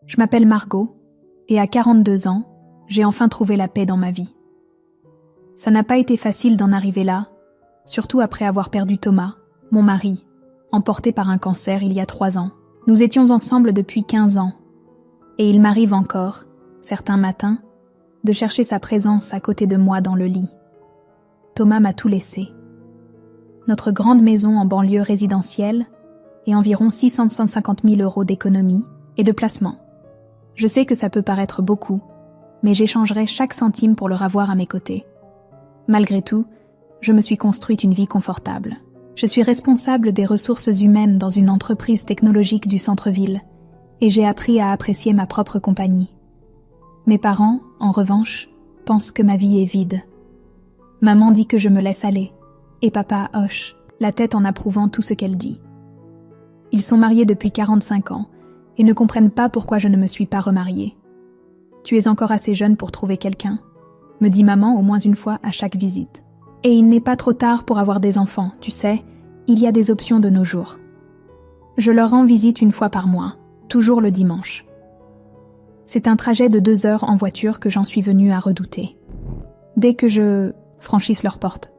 Je m'appelle Margot, et à 42 ans, j'ai enfin trouvé la paix dans ma vie. Ça n'a pas été facile d'en arriver là, surtout après avoir perdu Thomas, mon mari, emporté par un cancer il y a 3 ans. Nous étions ensemble depuis 15 ans, et il m'arrive encore, certains matins, de chercher sa présence à côté de moi dans le lit. Thomas m'a tout laissé. Notre grande maison en banlieue résidentielle et environ 650 000 € d'économie et de placement. Je sais que ça peut paraître beaucoup, mais j'échangerai chaque centime pour le ravoir à mes côtés. Malgré tout, je me suis construite une vie confortable. Je suis responsable des ressources humaines dans une entreprise technologique du centre-ville et j'ai appris à apprécier ma propre compagnie. Mes parents, en revanche, pensent que ma vie est vide. Maman dit que je me laisse aller et papa hoche, la tête en approuvant tout ce qu'elle dit. Ils sont mariés depuis 45 ans et ne comprennent pas pourquoi je ne me suis pas remariée. « Tu es encore assez jeune pour trouver quelqu'un », me dit maman au moins une fois à chaque visite. Et il n'est pas trop tard pour avoir des enfants, tu sais, il y a des options de nos jours. Je leur rends visite une fois par mois, toujours le dimanche. C'est un trajet de 2 heures en voiture que j'en suis venue à redouter. Dès que je franchisse leur porte,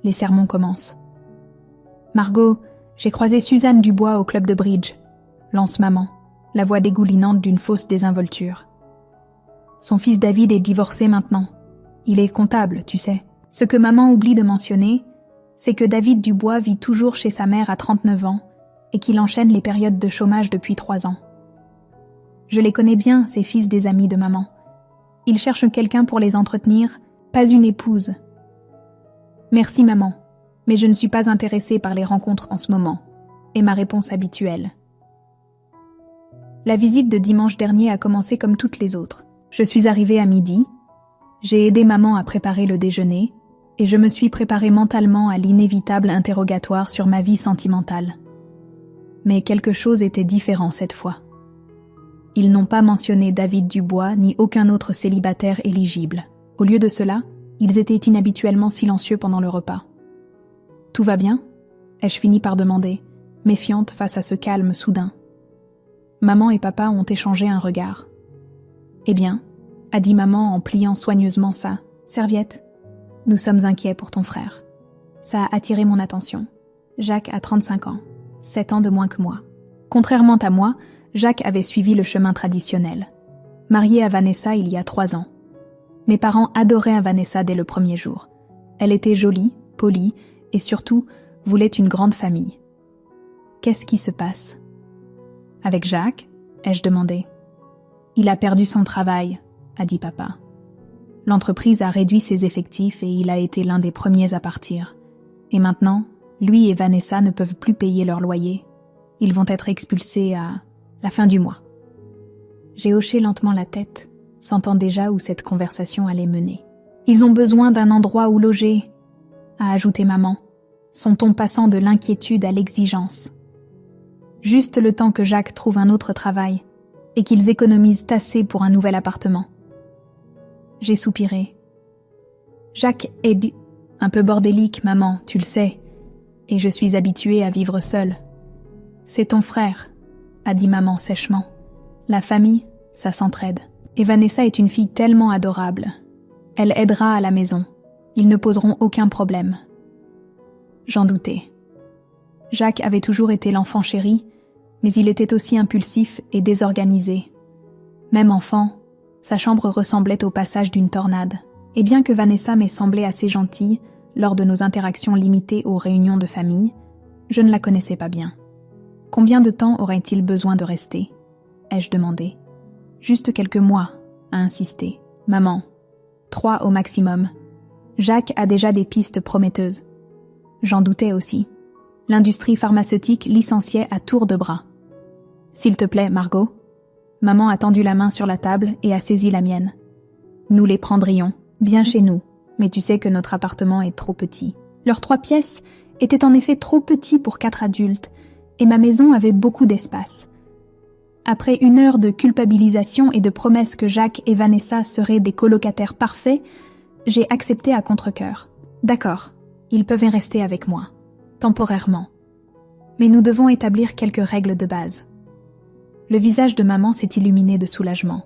les sermons commencent. « Margot, j'ai croisé Suzanne Dubois au club de bridge », lance maman, la voix dégoulinante d'une fausse désinvolture. Son fils David est divorcé maintenant. Il est comptable, tu sais. Ce que maman oublie de mentionner, c'est que David Dubois vit toujours chez sa mère à 39 ans et qu'il enchaîne les périodes de chômage depuis 3 ans. Je les connais bien, ces fils des amis de maman. Ils cherchent quelqu'un pour les entretenir, pas une épouse. Merci maman, mais je ne suis pas intéressée par les rencontres en ce moment, est ma réponse habituelle. La visite de dimanche dernier a commencé comme toutes les autres. Je suis arrivée à midi, j'ai aidé maman à préparer le déjeuner et je me suis préparée mentalement à l'inévitable interrogatoire sur ma vie sentimentale. Mais quelque chose était différent cette fois. Ils n'ont pas mentionné David Dubois ni aucun autre célibataire éligible. Au lieu de cela, ils étaient inhabituellement silencieux pendant le repas. « Tout va bien ?» ai-je fini par demander, méfiante face à ce calme soudain. Maman et papa ont échangé un regard. « Eh bien ?» a dit maman en pliant soigneusement sa serviette. « Nous sommes inquiets pour ton frère. » Ça a attiré mon attention. Jacques a 35 ans, 7 ans de moins que moi. Contrairement à moi, Jacques avait suivi le chemin traditionnel. Marié à Vanessa il y a 3 ans. Mes parents adoraient Vanessa dès le premier jour. Elle était jolie, polie et surtout voulait une grande famille. Qu'est-ce qui se passe ? Avec Jacques ? ai-je demandé. Il a perdu son travail, a dit papa. L'entreprise a réduit ses effectifs et il a été l'un des premiers à partir. Et maintenant, lui et Vanessa ne peuvent plus payer leur loyer. Ils vont être expulsés à la fin du mois. J'ai hoché lentement la tête, sentant déjà où cette conversation allait mener. Ils ont besoin d'un endroit où loger, a ajouté maman, son ton passant de l'inquiétude à l'exigence. Juste le temps que Jacques trouve un autre travail et qu'ils économisent assez pour un nouvel appartement. J'ai soupiré. Jacques est un peu bordélique, maman, tu le sais, et je suis habituée à vivre seule. C'est ton frère, a dit maman sèchement. La famille, ça s'entraide. Et Vanessa est une fille tellement adorable. Elle aidera à la maison. Ils ne poseront aucun problème. J'en doutais. Jacques avait toujours été l'enfant chéri, mais il était aussi impulsif et désorganisé. Même enfant, sa chambre ressemblait au passage d'une tornade. Et bien que Vanessa m'ait semblé assez gentille lors de nos interactions limitées aux réunions de famille, je ne la connaissais pas bien. Combien de temps aurait-il besoin de rester ? ai-je demandé. Juste quelques mois, a insisté. Maman, 3 au maximum. Jacques a déjà des pistes prometteuses. J'en doutais aussi. L'industrie pharmaceutique licenciait à tour de bras. S'il te plaît, Margot. Maman a tendu la main sur la table et a saisi la mienne. Nous les prendrions, bien chez nous, mais tu sais que notre appartement est trop petit. Leurs 3 pièces étaient en effet trop petits pour 4 adultes, et ma maison avait beaucoup d'espace. Après 1 heure de culpabilisation et de promesses que Jacques et Vanessa seraient des colocataires parfaits, j'ai accepté à contre-cœur. D'accord, ils peuvent y rester avec moi, temporairement. Mais nous devons établir quelques règles de base. Le visage de maman s'est illuminé de soulagement.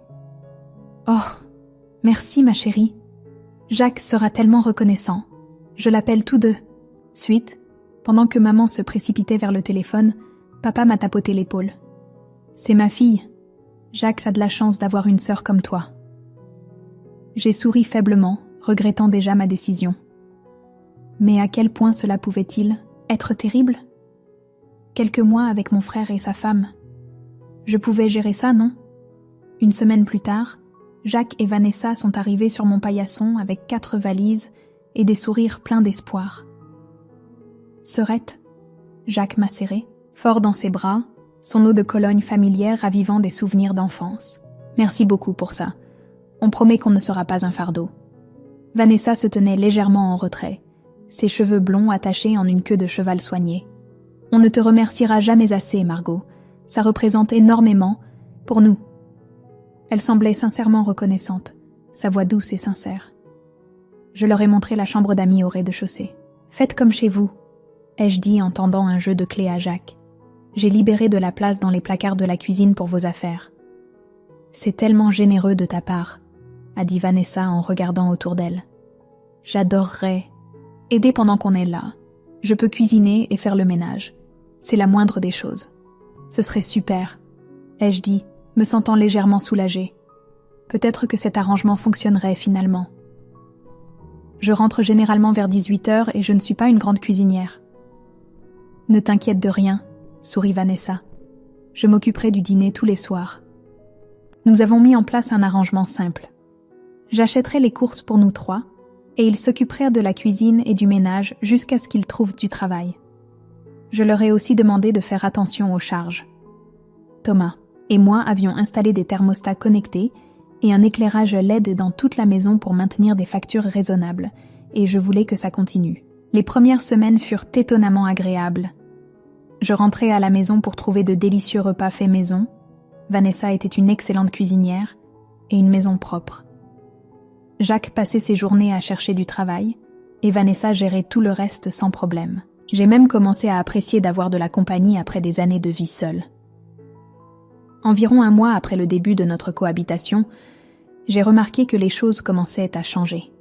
« Oh, merci ma chérie. Jacques sera tellement reconnaissant. Je l'appelle tous deux. » Suite, pendant que maman se précipitait vers le téléphone, papa m'a tapoté l'épaule. « C'est ma fille. Jacques a de la chance d'avoir une sœur comme toi. » J'ai souri faiblement, regrettant déjà ma décision. Mais à quel point cela pouvait-il être terrible ? Quelques mois avec mon frère et sa femme. Je pouvais gérer ça, non ? Une semaine plus tard, Jacques et Vanessa sont arrivés sur mon paillasson avec 4 valises et des sourires pleins d'espoir. « Sœurette », Jacques m'a serré, fort dans ses bras, son eau de Cologne familière ravivant des souvenirs d'enfance. « Merci beaucoup pour ça. On promet qu'on ne sera pas un fardeau. » Vanessa se tenait légèrement en retrait, ses cheveux blonds attachés en une queue de cheval soignée. « On ne te remerciera jamais assez, Margot. Ça représente énormément pour nous. » Elle semblait sincèrement reconnaissante, sa voix douce et sincère. Je leur ai montré la chambre d'amis au rez-de-chaussée. « Faites comme chez vous, » ai-je dit en tendant un jeu de clés à Jacques. « J'ai libéré de la place dans les placards de la cuisine pour vos affaires. »« C'est tellement généreux de ta part, » a dit Vanessa en regardant autour d'elle. « J'adorerais aider pendant qu'on est là. Je peux cuisiner et faire le ménage. C'est la moindre des choses. »« Ce serait super, » ai-je dit, me sentant légèrement soulagée. Peut-être que cet arrangement fonctionnerait finalement. Je rentre généralement vers 18h et je ne suis pas une grande cuisinière. « Ne t'inquiète de rien, » sourit Vanessa. « Je m'occuperai du dîner tous les soirs. » Nous avons mis en place un arrangement simple. J'achèterai les courses pour nous 3 et ils s'occuperaient de la cuisine et du ménage jusqu'à ce qu'ils trouvent du travail. Je leur ai aussi demandé de faire attention aux charges. Thomas et moi avions installé des thermostats connectés et un éclairage LED dans toute la maison pour maintenir des factures raisonnables, et je voulais que ça continue. Les premières semaines furent étonnamment agréables. Je rentrais à la maison pour trouver de délicieux repas faits maison. Vanessa était une excellente cuisinière et une maison propre. Jacques passait ses journées à chercher du travail et Vanessa gérait tout le reste sans problème. J'ai même commencé à apprécier d'avoir de la compagnie après des années de vie seule. Environ un mois après le début de notre cohabitation, j'ai remarqué que les choses commençaient à changer.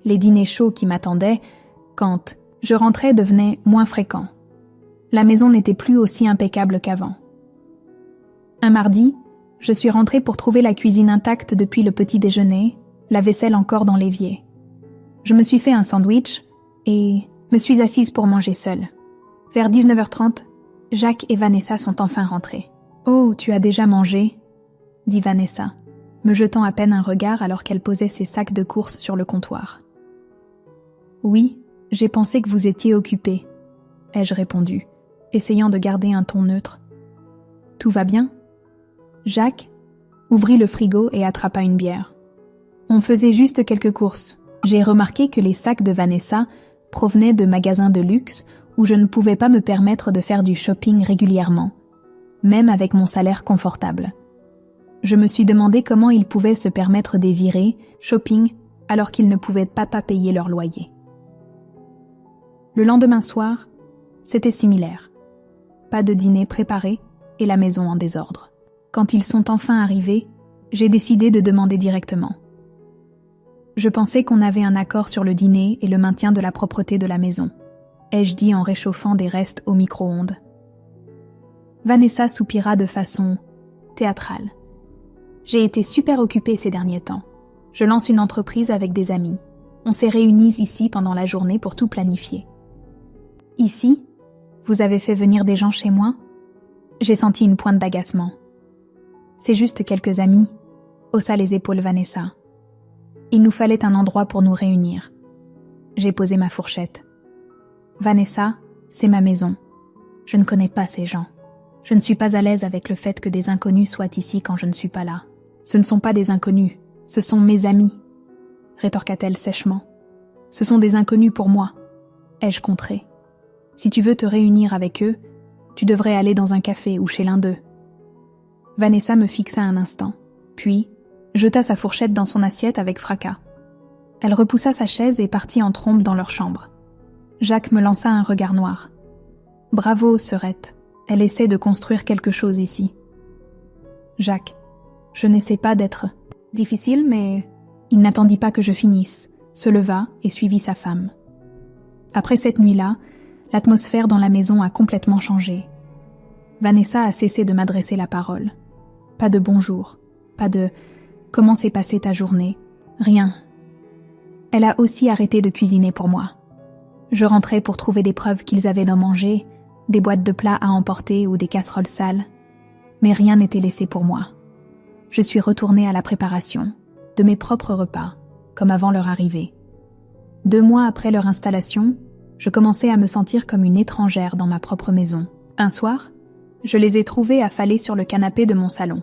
Les dîners chauds qui m'attendaient, quand je rentrais, devenaient moins fréquents. La maison n'était plus aussi impeccable qu'avant. Un mardi, je suis rentrée pour trouver la cuisine intacte depuis le petit déjeuner, la vaisselle encore dans l'évier. Je me suis fait un sandwich et me suis assise pour manger seule. Vers 19h30, Jacques et Vanessa sont enfin rentrés. « Oh, tu as déjà mangé ?» dit Vanessa, me jetant à peine un regard alors qu'elle posait ses sacs de courses sur le comptoir. « Oui, j'ai pensé que vous étiez occupé, » ai-je répondu, essayant de garder un ton neutre. « Tout va bien ?» Jacques ouvrit le frigo et attrapa une bière. On faisait juste quelques courses. J'ai remarqué que les sacs de Vanessa provenaient de magasins de luxe où je ne pouvais pas me permettre de faire du shopping régulièrement, même avec mon salaire confortable. Je me suis demandé comment ils pouvaient se permettre des virées, shopping, alors qu'ils ne pouvaient pas payer leur loyer. Le lendemain soir, c'était similaire. Pas de dîner préparé et la maison en désordre. Quand ils sont enfin arrivés, j'ai décidé de demander directement. Je pensais qu'on avait un accord sur le dîner et le maintien de la propreté de la maison, ai-je dit en réchauffant des restes au micro-ondes. Vanessa soupira de façon théâtrale. J'ai été super occupée ces derniers temps. Je lance une entreprise avec des amis. On s'est réunis ici pendant la journée pour tout planifier. Ici, vous avez fait venir des gens chez moi ? J'ai senti une pointe d'agacement. C'est juste quelques amis, haussa les épaules Vanessa. Il nous fallait un endroit pour nous réunir. J'ai posé ma fourchette. Vanessa, c'est ma maison. Je ne connais pas ces gens. Je ne suis pas à l'aise avec le fait que des inconnus soient ici quand je ne suis pas là. Ce ne sont pas des inconnus, ce sont mes amis, rétorqua-t-elle sèchement. Ce sont des inconnus pour moi, ai-je contré. Si tu veux te réunir avec eux, tu devrais aller dans un café ou chez l'un d'eux. Vanessa me fixa un instant, puis jeta sa fourchette dans son assiette avec fracas. Elle repoussa sa chaise et partit en trombe dans leur chambre. Jacques me lança un regard noir. « Bravo, sœurette, elle essaie de construire quelque chose ici. » Jacques, je n'essaie pas d'être difficile, mais il n'attendit pas que je finisse, se leva et suivit sa femme. Après cette nuit-là, l'atmosphère dans la maison a complètement changé. Vanessa a cessé de m'adresser la parole. Pas de bonjour, pas de « comment s'est passée ta journée ?» Rien. Elle a aussi arrêté de cuisiner pour moi. Je rentrais pour trouver des preuves qu'ils avaient d'en manger, des boîtes de plats à emporter ou des casseroles sales. Mais rien n'était laissé pour moi. Je suis retournée à la préparation de mes propres repas, comme avant leur arrivée. 2 mois après leur installation, je commençais à me sentir comme une étrangère dans ma propre maison. Un soir, je les ai trouvés affalés sur le canapé de mon salon,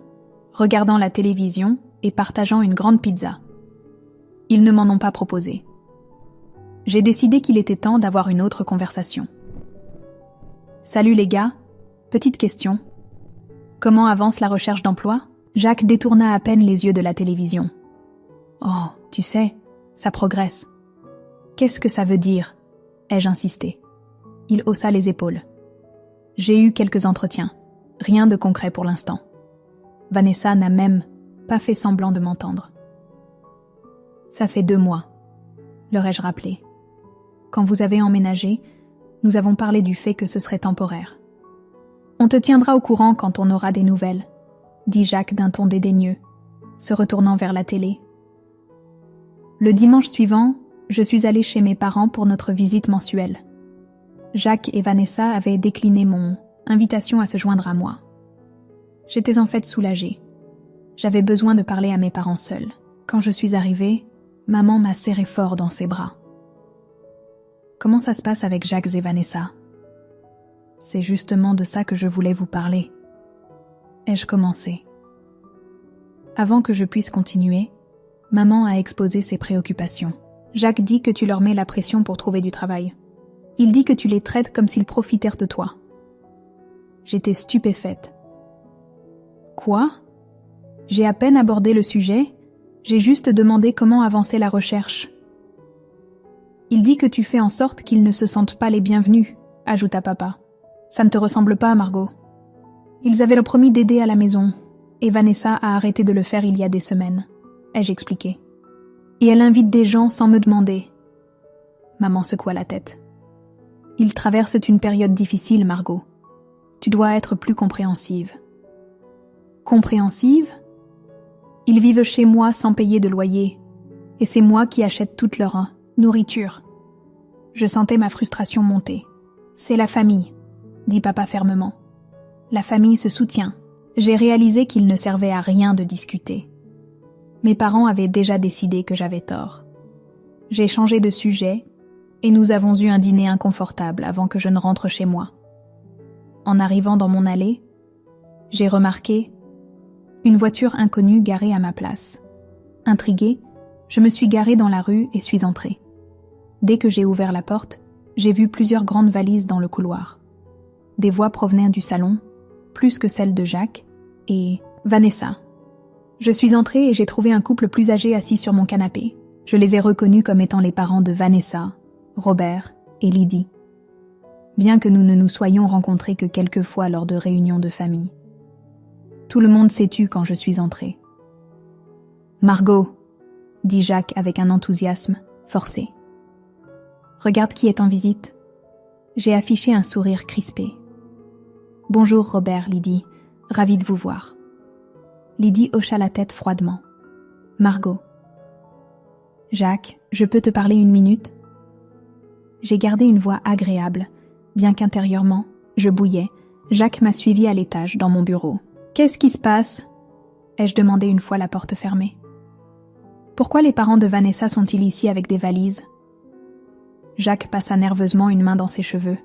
regardant la télévision et partageant une grande pizza. Ils ne m'en ont pas proposé. J'ai décidé qu'il était temps d'avoir une autre conversation. « Salut les gars, petite question. Comment avance la recherche d'emploi ?» Jacques détourna à peine les yeux de la télévision. « Oh, tu sais, ça progresse. »« Qu'est-ce que ça veut dire ?» ai-je insisté. Il haussa les épaules. « J'ai eu quelques entretiens. Rien de concret pour l'instant. » Vanessa n'a même pas fait semblant de m'entendre. « Ça fait 2 mois, leur ai-je rappelé. Quand vous avez emménagé, nous avons parlé du fait que ce serait temporaire. On te tiendra au courant quand on aura des nouvelles, dit Jacques d'un ton dédaigneux, se retournant vers la télé. Le dimanche suivant, je suis allée chez mes parents pour notre visite mensuelle. Jacques et Vanessa avaient décliné mon invitation à se joindre à moi. J'étais en fait soulagée. J'avais besoin de parler à mes parents seuls. Quand je suis arrivée, maman m'a serré fort dans ses bras. « Comment ça se passe avec Jacques et Vanessa ?»« C'est justement de ça que je voulais vous parler. » Ai-je commencé. Avant que je puisse continuer, maman a exposé ses préoccupations. Jacques dit que tu leur mets la pression pour trouver du travail. Il dit que tu les traites comme s'ils profitèrent de toi. J'étais stupéfaite. Quoi ? J'ai à peine abordé le sujet, j'ai juste demandé comment avancer la recherche. Il dit que tu fais en sorte qu'ils ne se sentent pas les bienvenus, ajouta papa. Ça ne te ressemble pas, Margot. Ils avaient promis d'aider à la maison, et Vanessa a arrêté de le faire il y a des semaines, ai-je expliqué. Et elle invite des gens sans me demander. Maman secoua la tête. Ils traversent une période difficile, Margot. Tu dois être plus compréhensive. Compréhensive ? Ils vivent chez moi sans payer de loyer, et c'est moi qui achète toute leur nourriture. Je sentais ma frustration monter. C'est la famille, dit papa fermement. La famille se soutient. J'ai réalisé qu'il ne servait à rien de discuter. Mes parents avaient déjà décidé que j'avais tort. J'ai changé de sujet et nous avons eu un dîner inconfortable avant que je ne rentre chez moi. En arrivant dans mon allée, j'ai remarqué une voiture inconnue garée à ma place. Intriguée, je me suis garée dans la rue et suis entrée. Dès que j'ai ouvert la porte, j'ai vu plusieurs grandes valises dans le couloir. Des voix provenaient du salon, plus que celles de Jacques, et Vanessa. Je suis entrée et j'ai trouvé un couple plus âgé assis sur mon canapé. Je les ai reconnus comme étant les parents de Vanessa, Robert et Lydie. Bien que nous ne nous soyons rencontrés que quelques fois lors de réunions de famille. Tout le monde s'est tu quand je suis entrée. « Margot !» dit Jacques avec un enthousiasme forcé. « Regarde qui est en visite. » J'ai affiché un sourire crispé. « Bonjour Robert, Lydie, ravie de vous voir. » Lydie hocha la tête froidement. « Margot. »« Jacques, je peux te parler 1 minute ?» J'ai gardé une voix agréable, bien qu'intérieurement, je bouillais. Jacques m'a suivi à l'étage, dans mon bureau. « Qu'est-ce qui se passe ?» ai-je demandé une fois la porte fermée. « Pourquoi les parents de Vanessa sont-ils ici avec des valises ?» Jacques passa nerveusement une main dans ses cheveux.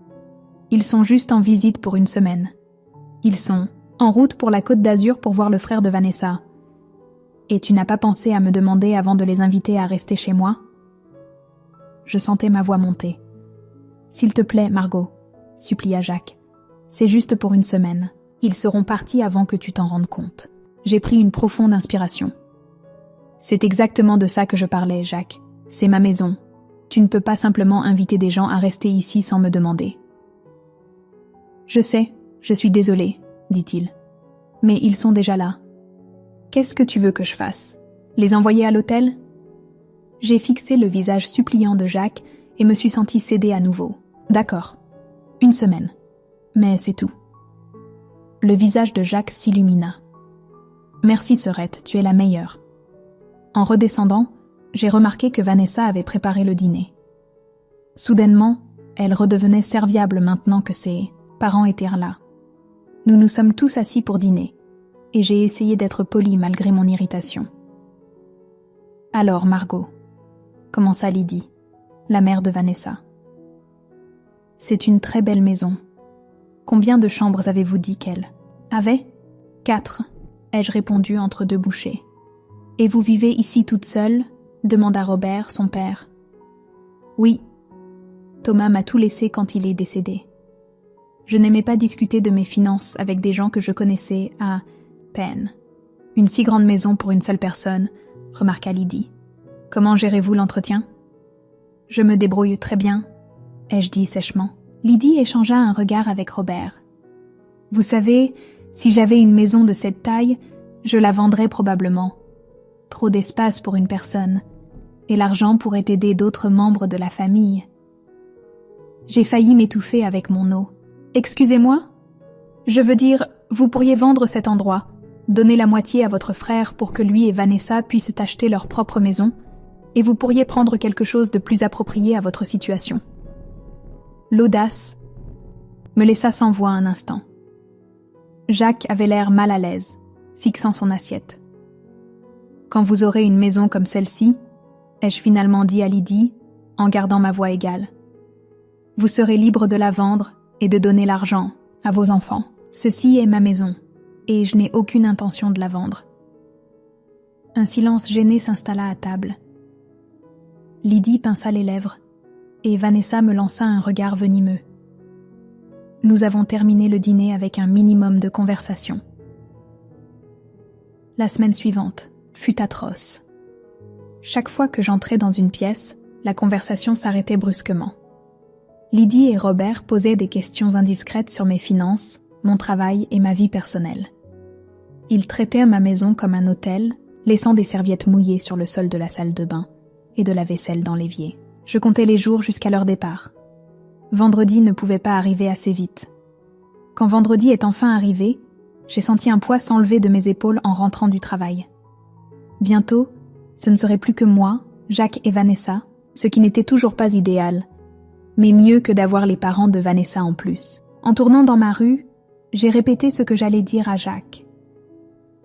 « Ils sont juste en visite pour 1 semaine. Ils sont en route pour la Côte d'Azur pour voir le frère de Vanessa. Et tu n'as pas pensé à me demander avant de les inviter à rester chez moi ?» Je sentais ma voix monter. « S'il te plaît, Margot, » supplia Jacques. « C'est juste pour 1 semaine. Ils seront partis avant que tu t'en rendes compte. » J'ai pris une profonde inspiration. « C'est exactement de ça que je parlais, Jacques. C'est ma maison. Tu ne peux pas simplement inviter des gens à rester ici sans me demander. » « Je sais, je suis désolée, dit-il. Mais ils sont déjà là. Qu'est-ce que tu veux que je fasse? Les envoyer à l'hôtel? J'ai fixé le visage suppliant de Jacques et me suis sentie céder à nouveau. D'accord. 1 semaine. Mais c'est tout. Le visage de Jacques s'illumina. Merci, sœurette, tu es la meilleure. En redescendant, j'ai remarqué que Vanessa avait préparé le dîner. Soudainement, elle redevenait serviable maintenant que ses parents étaient là. Nous nous sommes tous assis pour dîner, et j'ai essayé d'être polie malgré mon irritation. Alors, Margot, commença Lydie, la mère de Vanessa. C'est une très belle maison. Combien de chambres avez-vous dit qu'elle avait? 4, ai-je répondu entre 2 bouchées. Et vous vivez ici toute seule? Demanda Robert, son père. Oui. Thomas m'a tout laissé quand il est décédé. Je n'aimais pas discuter de mes finances avec des gens que je connaissais à peine. Une si grande maison pour une seule personne, remarqua Lydie. Comment gérez-vous l'entretien? Je me débrouille très bien, ai-je dit sèchement. Lydie échangea un regard avec Robert. Vous savez, si j'avais une maison de cette taille, je la vendrais probablement. Trop d'espace pour une personne, et l'argent pourrait aider d'autres membres de la famille. J'ai failli m'étouffer avec mon eau. Excusez-moi? Je veux dire, vous pourriez vendre cet endroit, donner la moitié à votre frère pour que lui et Vanessa puissent acheter leur propre maison, et vous pourriez prendre quelque chose de plus approprié à votre situation. L'audace me laissa sans voix un instant. Jacques avait l'air mal à l'aise, fixant son assiette. Quand vous aurez une maison comme celle-ci, ai-je finalement dit à Lydie, en gardant ma voix égale, vous serez libre de la vendre et de donner l'argent à vos enfants. Ceci est ma maison, et je n'ai aucune intention de la vendre. Un silence gêné s'installa à table. Lydie pinça les lèvres, et Vanessa me lança un regard venimeux. Nous avons terminé le dîner avec un minimum de conversation. La semaine suivante fut atroce. Chaque fois que j'entrais dans une pièce, la conversation s'arrêtait brusquement. Lydie et Robert posaient des questions indiscrètes sur mes finances, mon travail et ma vie personnelle. Ils traitaient ma maison comme un hôtel, laissant des serviettes mouillées sur le sol de la salle de bain et de la vaisselle dans l'évier. Je comptais les jours jusqu'à leur départ. Vendredi ne pouvait pas arriver assez vite. Quand vendredi est enfin arrivé, j'ai senti un poids s'enlever de mes épaules en rentrant du travail. Bientôt, ce ne serait plus que moi, Jacques et Vanessa, ce qui n'était toujours pas idéal, mais mieux que d'avoir les parents de Vanessa en plus. En tournant dans ma rue, j'ai répété ce que j'allais dire à Jacques.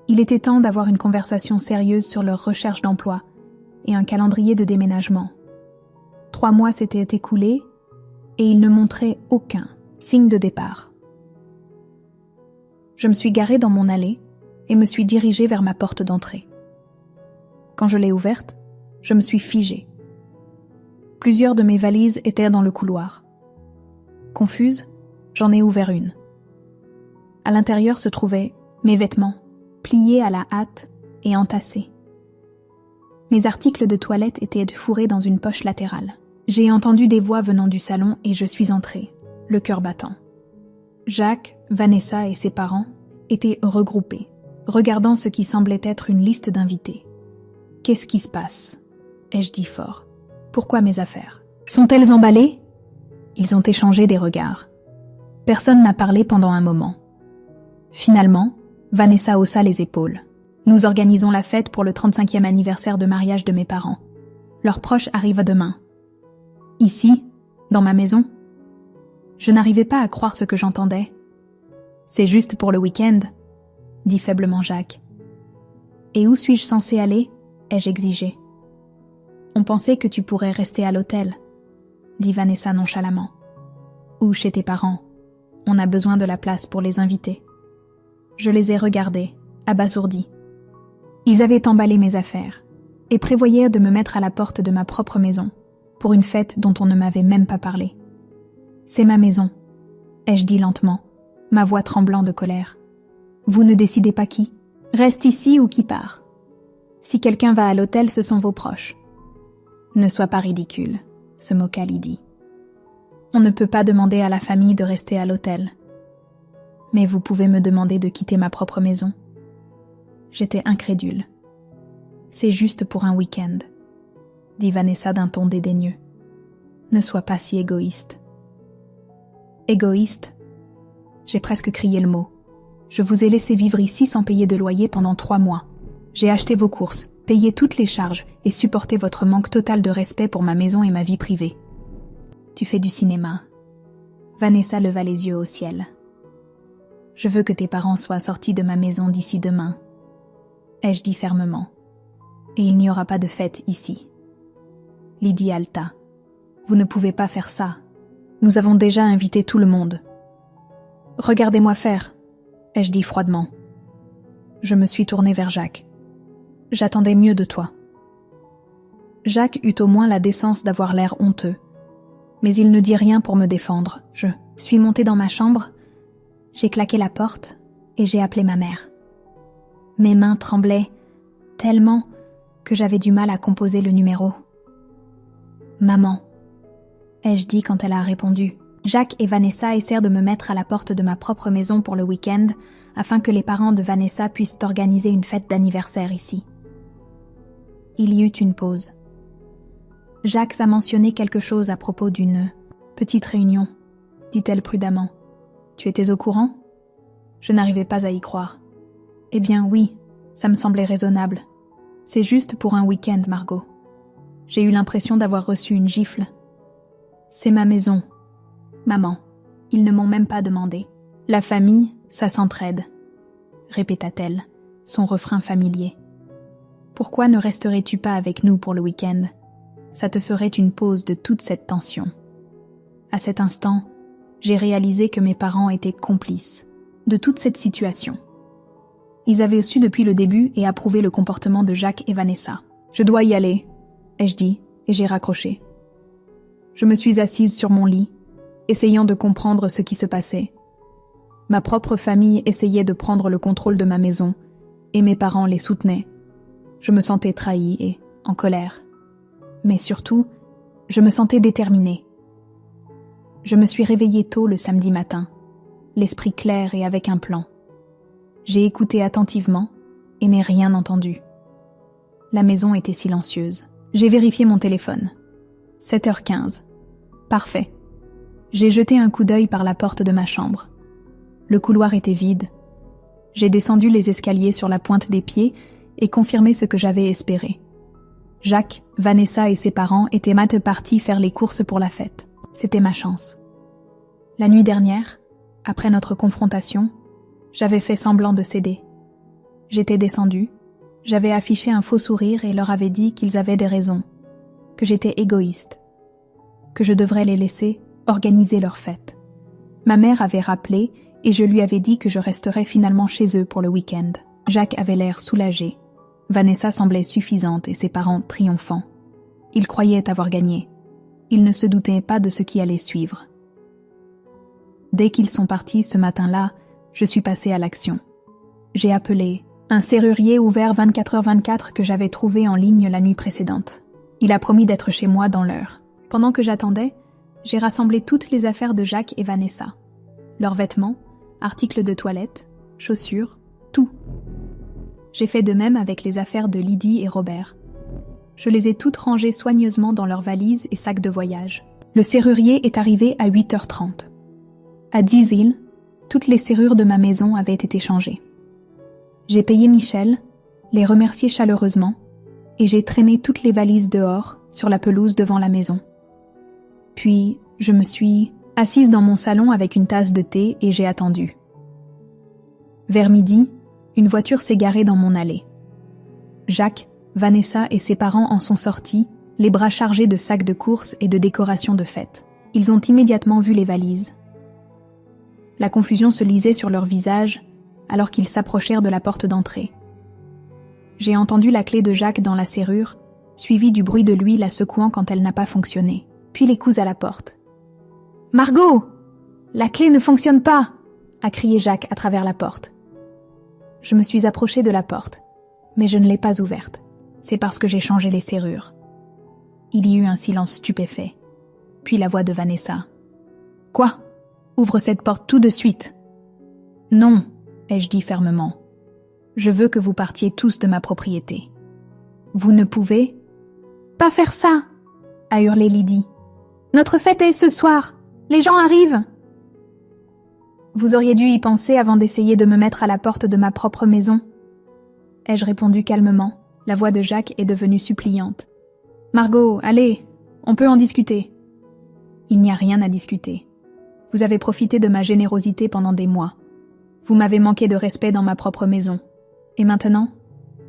Il était temps d'avoir une conversation sérieuse sur leur recherche d'emploi et un calendrier de déménagement. 3 mois s'étaient écoulés et ils ne montraient aucun signe de départ. Je me suis garée dans mon allée et me suis dirigée vers ma porte d'entrée. Quand je l'ai ouverte, je me suis figée. Plusieurs de mes valises étaient dans le couloir. Confuse, j'en ai ouvert une. À l'intérieur se trouvaient mes vêtements, pliés à la hâte et entassés. Mes articles de toilette étaient fourrés dans une poche latérale. J'ai entendu des voix venant du salon et je suis entrée, le cœur battant. Jacques, Vanessa et ses parents étaient regroupés, regardant ce qui semblait être une liste d'invités. « Qu'est-ce qui se passe ?» ai-je dit fort. « Pourquoi mes affaires? Sont-elles emballées ?» Ils ont échangé des regards. Personne n'a parlé pendant un moment. Finalement, Vanessa haussa les épaules. « Nous organisons la fête pour le 35e anniversaire de mariage de mes parents. Leurs proches arrivent demain. » Ici, dans ma maison. Je n'arrivais pas à croire ce que j'entendais. « C'est juste pour le week-end, » dit faiblement Jacques. « Et où suis-je censée aller ?» ai-je exigé. « On pensait que tu pourrais rester à l'hôtel, » dit Vanessa nonchalamment. « Ou chez tes parents. On a besoin de la place pour les invités. » Je les ai regardés, abasourdis. Ils avaient emballé mes affaires et prévoyaient de me mettre à la porte de ma propre maison pour une fête dont on ne m'avait même pas parlé. « C'est ma maison, » ai-je dit lentement, ma voix tremblant de colère. « Vous ne décidez pas qui? Reste ici ou qui part? Si quelqu'un va à l'hôtel, ce sont vos proches. » « Ne sois pas ridicule, » se moqua Lydie. « On ne peut pas demander à la famille de rester à l'hôtel. » Mais vous pouvez me demander de quitter ma propre maison. J'étais incrédule. C'est juste pour un week-end, dit Vanessa d'un ton dédaigneux. Ne sois pas si égoïste. Égoïste? J'ai presque crié le mot. Je vous ai laissé vivre ici sans payer de loyer pendant 3 mois. J'ai acheté vos courses, payé toutes les charges et supporté votre manque total de respect pour ma maison et ma vie privée. Tu fais du cinéma. Vanessa leva les yeux au ciel. Je veux que tes parents soient sortis de ma maison d'ici demain, ai-je dit fermement. Et il n'y aura pas de fête ici. Lydie haleta. Vous ne pouvez pas faire ça. Nous avons déjà invité tout le monde. Regardez-moi faire, ai-je dit froidement. Je me suis tournée vers Jacques. J'attendais mieux de toi. Jacques eut au moins la décence d'avoir l'air honteux. Mais il ne dit rien pour me défendre. Je suis montée dans ma chambre, j'ai claqué la porte et j'ai appelé ma mère. Mes mains tremblaient tellement que j'avais du mal à composer le numéro. Maman, ai-je dit quand elle a répondu. Jacques et Vanessa essayèrent de me mettre à la porte de ma propre maison pour le week-end afin que les parents de Vanessa puissent organiser une fête d'anniversaire ici. Il y eut une pause. Jacques a mentionné quelque chose à propos d'une petite réunion, dit-elle prudemment. Tu étais au courant? Je n'arrivais pas à y croire. Eh bien oui, ça me semblait raisonnable. C'est juste pour un week-end, Margot. J'ai eu l'impression d'avoir reçu une gifle. C'est ma maison. Maman, ils ne m'ont même pas demandé. La famille, ça s'entraide, répéta-t-elle, son refrain familier. Pourquoi ne resterais-tu pas avec nous pour le week-end? Ça te ferait une pause de toute cette tension. À cet instant, j'ai réalisé que mes parents étaient complices de toute cette situation. Ils avaient su depuis le début et approuvé le comportement de Jacques et Vanessa. Je dois y aller, ai-je dit, et j'ai raccroché. Je me suis assise sur mon lit, essayant de comprendre ce qui se passait. Ma propre famille essayait de prendre le contrôle de ma maison, et mes parents les soutenaient. Je me sentais trahie et en colère. Mais surtout, je me sentais déterminée. Je me suis réveillée tôt le samedi matin, l'esprit clair et avec un plan. J'ai écouté attentivement et n'ai rien entendu. La maison était silencieuse. J'ai vérifié mon téléphone. 7h15. Parfait. J'ai jeté un coup d'œil par la porte de ma chambre. Le couloir était vide. J'ai descendu les escaliers sur la pointe des pieds et confirmé ce que j'avais espéré. Jacques, Vanessa et ses parents étaient matte partis faire les courses pour la fête. C'était ma chance. La nuit dernière, après notre confrontation, j'avais fait semblant de céder. J'étais descendue, j'avais affiché un faux sourire et leur avais dit qu'ils avaient des raisons, que j'étais égoïste, que je devrais les laisser organiser leur fête. Ma mère avait rappelé et je lui avais dit que je resterais finalement chez eux pour le week-end. Jacques avait l'air soulagé. Vanessa semblait suffisante et ses parents triomphants. Ils croyaient avoir gagné. Ils ne se doutaient pas de ce qui allait suivre. Dès qu'ils sont partis ce matin-là, je suis passée à l'action. J'ai appelé un serrurier ouvert 24h24 que j'avais trouvé en ligne la nuit précédente. Il a promis d'être chez moi dans l'heure. Pendant que j'attendais, j'ai rassemblé toutes les affaires de Jacques et Vanessa. Leurs vêtements, articles de toilette, chaussures, tout. J'ai fait de même avec les affaires de Lydie et Robert. Je les ai toutes rangées soigneusement dans leurs valises et sacs de voyage. Le serrurier est arrivé à 8h30. À 10 toutes les serrures de ma maison avaient été changées. J'ai payé Michel, les remercié chaleureusement, et j'ai traîné toutes les valises dehors, sur la pelouse devant la maison. Puis, je me suis assise dans mon salon avec une tasse de thé et j'ai attendu. Vers midi, une voiture s'est garée dans mon allée. Jacques, Vanessa et ses parents en sont sortis, les bras chargés de sacs de courses et de décorations de fête. Ils ont immédiatement vu les valises. La confusion se lisait sur leurs visages alors qu'ils s'approchèrent de la porte d'entrée. J'ai entendu la clé de Jacques dans la serrure, suivi du bruit de lui la secouant quand elle n'a pas fonctionné, puis les coups à la porte. « Margot! La clé ne fonctionne pas !» a crié Jacques à travers la porte. Je me suis approchée de la porte, mais je ne l'ai pas ouverte. C'est parce que j'ai changé les serrures. Il y eut un silence stupéfait, puis la voix de Vanessa. « Quoi ? Ouvre cette porte tout de suite !» Non, ai-je dit fermement. Je veux que vous partiez tous de ma propriété. Vous ne pouvez pas faire ça, a hurlé Lydie. Notre fête est ce soir. Les gens arrivent. Vous auriez dû y penser avant d'essayer de me mettre à la porte de ma propre maison. Ai-je répondu calmement. La voix de Jacques est devenue suppliante. Margot, allez, on peut en discuter. Il n'y a rien à discuter. Vous avez profité de ma générosité pendant des mois. Vous m'avez manqué de respect dans ma propre maison. Et maintenant,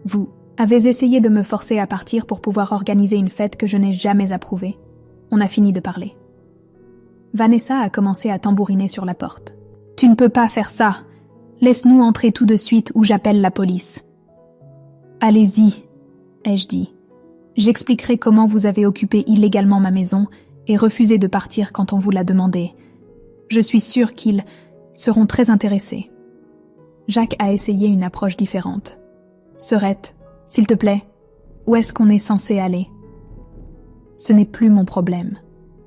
vous avez essayé de me forcer à partir pour pouvoir organiser une fête que je n'ai jamais approuvée. On a fini de parler. Vanessa a commencé à tambouriner sur la porte. « Tu ne peux pas faire ça. Laisse-nous entrer tout de suite ou j'appelle la police. »« Allez-y, » ai-je dit. « J'expliquerai comment vous avez occupé illégalement ma maison et refusé de partir quand on vous l'a demandé. Je suis sûre qu'ils seront très intéressés. » Jacques a essayé une approche différente. « Serette, s'il te plaît, où est-ce qu'on est censé aller ? » Ce n'est plus mon problème.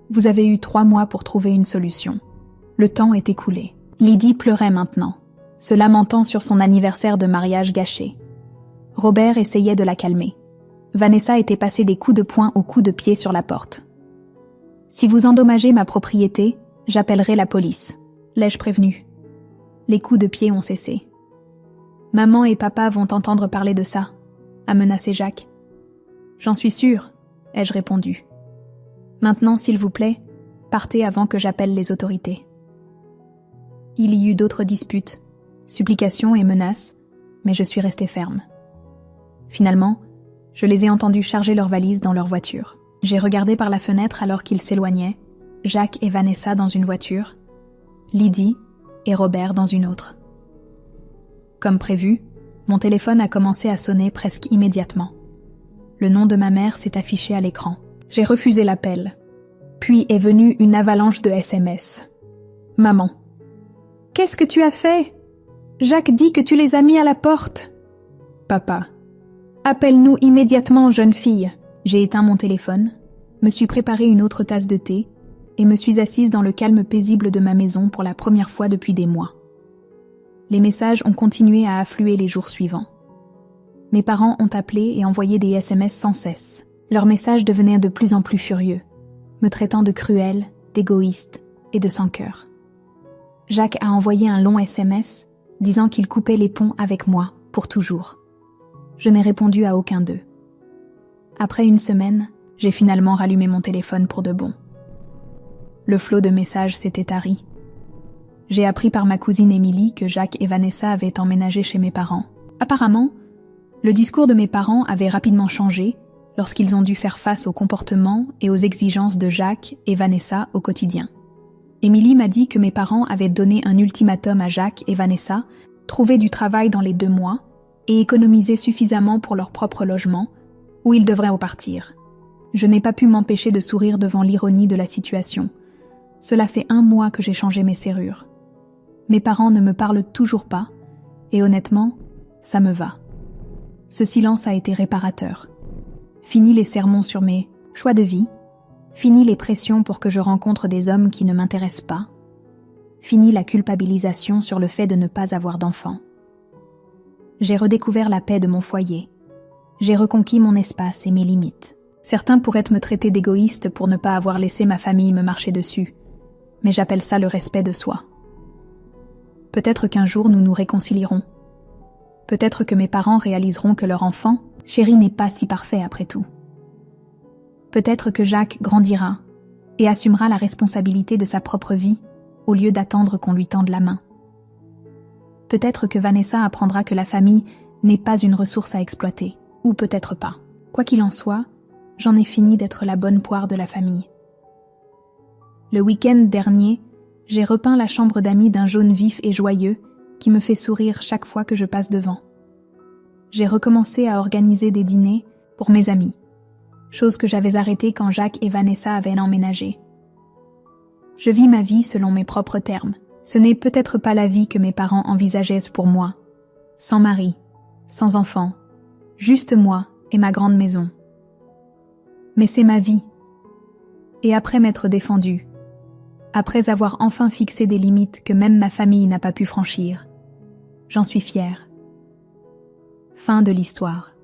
Vous avez eu 3 mois pour trouver une solution. Le temps est écoulé. Lydie pleurait maintenant, se lamentant sur son anniversaire de mariage gâché. Robert essayait de la calmer. Vanessa était passée des coups de poing aux coups de pied sur la porte. « Si vous endommagez ma propriété, j'appellerai la police. » L'ai-je prévenu. Les coups de pied ont cessé. « Maman et papa vont entendre parler de ça, » a menacé Jacques. « J'en suis sûre, » ai-je répondu. « Maintenant, s'il vous plaît, partez avant que j'appelle les autorités. » Il y eut d'autres disputes, supplications et menaces, mais je suis restée ferme. Finalement, je les ai entendus charger leurs valises dans leur voiture. J'ai regardé par la fenêtre alors qu'ils s'éloignaient, Jacques et Vanessa dans une voiture, Lydie et Robert dans une autre. Comme prévu, mon téléphone a commencé à sonner presque immédiatement. Le nom de ma mère s'est affiché à l'écran. J'ai refusé l'appel. Puis est venue une avalanche de SMS. « Maman. Qu'est-ce que tu as fait ? Jacques dit que tu les as mis à la porte. » « Papa. Appelle-nous immédiatement, jeune fille. » J'ai éteint mon téléphone, me suis préparé une autre tasse de thé et me suis assise dans le calme paisible de ma maison pour la première fois depuis des mois. Les messages ont continué à affluer les jours suivants. Mes parents ont appelé et envoyé des SMS sans cesse. Leurs messages devenaient de plus en plus furieux, me traitant de cruelle, d'égoïste et de sans-cœur. Jacques a envoyé un long SMS disant qu'il coupait les ponts avec moi pour toujours. Je n'ai répondu à aucun d'eux. Après une semaine, j'ai finalement rallumé mon téléphone pour de bon. Le flot de messages s'était tari. J'ai appris par ma cousine Émilie que Jacques et Vanessa avaient emménagé chez mes parents. Apparemment, le discours de mes parents avait rapidement changé lorsqu'ils ont dû faire face au comportement et aux exigences de Jacques et Vanessa au quotidien. Émilie m'a dit que mes parents avaient donné un ultimatum à Jacques et Vanessa, trouver du travail dans les 2 mois et économiser suffisamment pour leur propre logement, où ils devraient repartir. Je n'ai pas pu m'empêcher de sourire devant l'ironie de la situation. Cela fait 1 mois que j'ai changé mes serrures. Mes parents ne me parlent toujours pas, et honnêtement, ça me va. Ce silence a été réparateur. Fini les sermons sur mes choix de vie, fini les pressions pour que je rencontre des hommes qui ne m'intéressent pas, fini la culpabilisation sur le fait de ne pas avoir d'enfants. J'ai redécouvert la paix de mon foyer. J'ai reconquis mon espace et mes limites. Certains pourraient me traiter d'égoïste pour ne pas avoir laissé ma famille me marcher dessus, mais j'appelle ça le respect de soi. Peut-être qu'un jour nous nous réconcilierons. Peut-être que mes parents réaliseront que leur enfant, Chéri, n'est pas si parfait après tout. Peut-être que Jacques grandira et assumera la responsabilité de sa propre vie au lieu d'attendre qu'on lui tende la main. Peut-être que Vanessa apprendra que la famille n'est pas une ressource à exploiter, ou peut-être pas. Quoi qu'il en soit, j'en ai fini d'être la bonne poire de la famille. Le week-end dernier, j'ai repeint la chambre d'amis d'un jaune vif et joyeux qui me fait sourire chaque fois que je passe devant. J'ai recommencé à organiser des dîners pour mes amis, chose que j'avais arrêtée quand Jacques et Vanessa avaient emménagé. Je vis ma vie selon mes propres termes. Ce n'est peut-être pas la vie que mes parents envisageaient pour moi, sans mari, sans enfant, juste moi et ma grande maison. Mais c'est ma vie. Et après m'être défendue, après avoir enfin fixé des limites que même ma famille n'a pas pu franchir, J'en suis fière. Fin de l'histoire.